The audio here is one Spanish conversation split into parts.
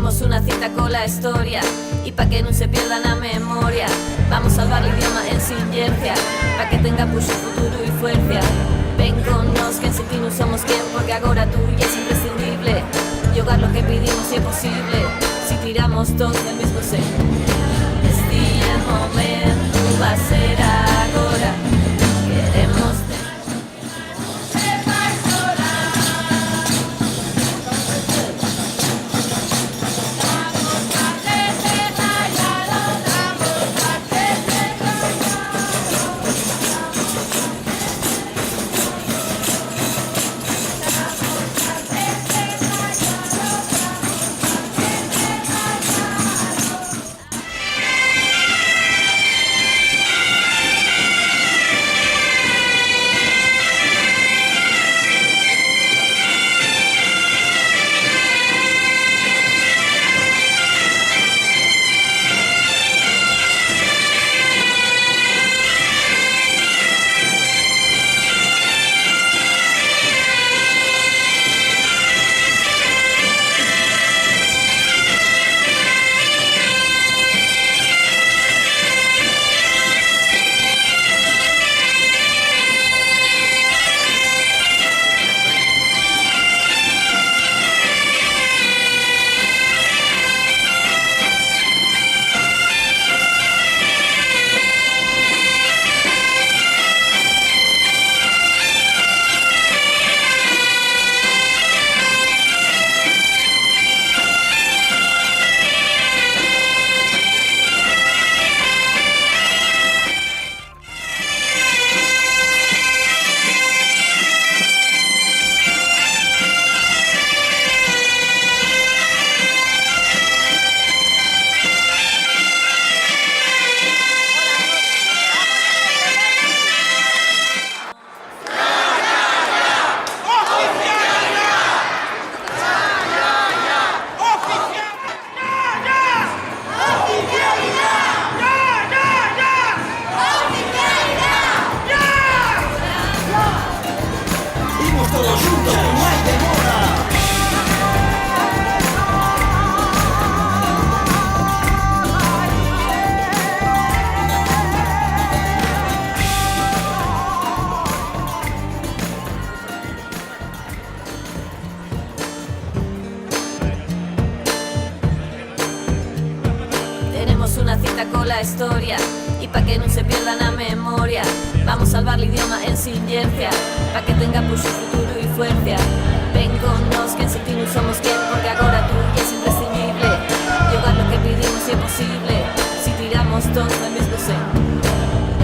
Tenemos una cita con la historia y pa' que no se pierda la memoria vamos a salvar l'idioma en silencia pa' que tenga puxo futuro y fuerza. Ven con nos que en sin ti non somos quen, porque agora tú ya es imprescindible jogar lo que pedimos si es posible, si tiramos todos del mismo sen. Este el momento va a ser agora, queremos todos juntos, no hay demora. Tenemos una cita con la historia y pa' que no se pierda la memoria vamos a salvar l'idioma en silencia pa' que tenga puxo futuro y fuerza. Ven con nos que en sin ti non somos quen, porque agora tú ya es imprescindible jogar lo que pedimos si es posible, si tiramos todos del mismo sen.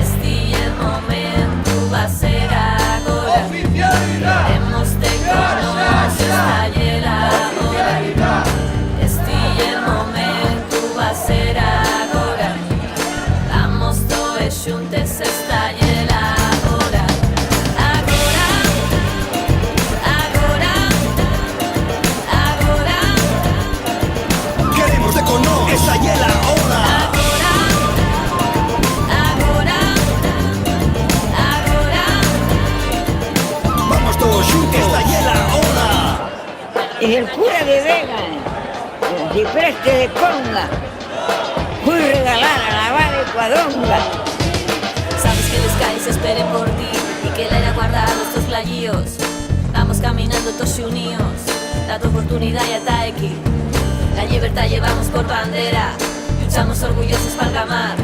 Este el momento va a ser agora, queremos te conoces, talle la hora. Este el momento va a ser agora, vamos todos xuntes, estalle la hora. Agora, agora, agora. Queremos te conocer, estalle la hora. Agora, agora, agora. Vamos todos juntos, estalle la hora. Es el cura de Vega, de Preste de Conga. Fui regalar a la Vale Cuadronga. Sabes que los caes esperen por ti y que la era guardar nuestros playíos. Vamos caminando todos unidos, la tu oportunidad ya está aquí. La libertad llevamos por bandera, luchamos orgullosos para gamar,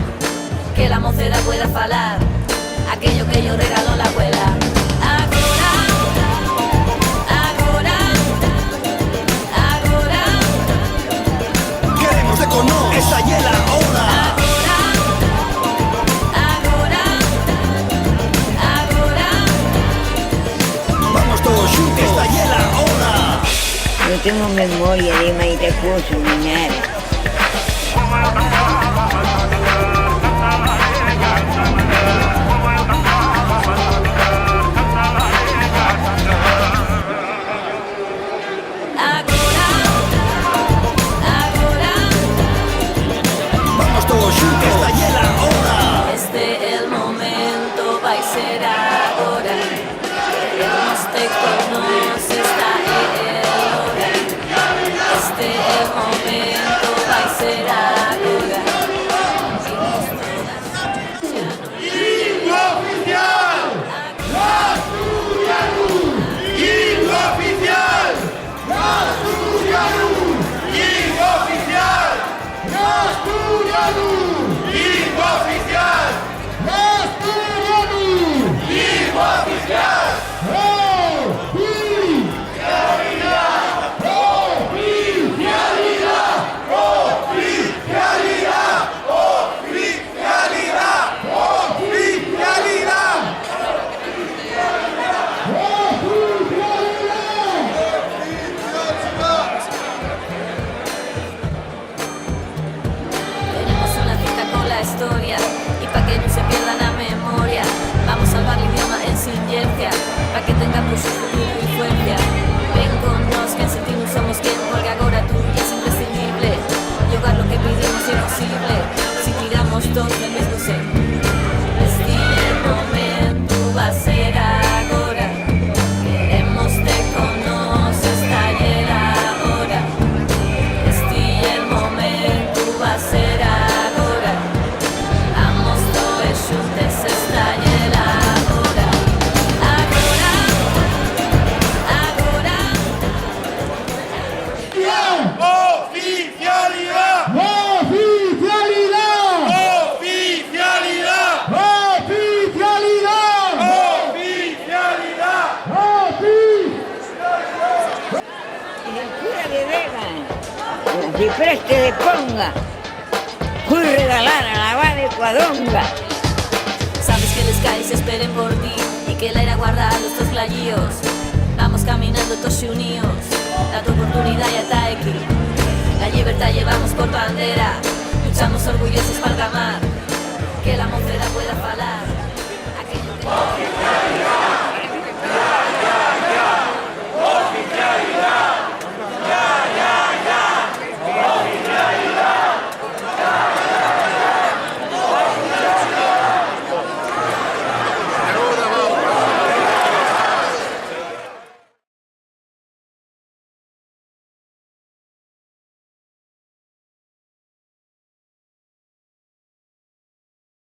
que la mocedad pueda falar aquello que yo regaló la abuela. Agora, agora, agora. Queremos te conocer, estalle la hora. Agora, agora, agora. Vamos todos juntos, estalle la hora. No tengo memoria de Maite Cuoso ni nada. agora, agora. Vamos todos juntos, estalle la hora. Este el momento va a ser agora, queremos te conoces, está el hora. Este el momento si preste de conga, fui regalar a la va de Cuadonga. Sabes que les caes esperen por ti y que la irá a guardar los dos playíos. Vamos caminando todos unidos, la tu oportunidad ya está aquí. La libertad llevamos por bandera, luchamos orgullosos para gamar, que la mocedad pueda falar.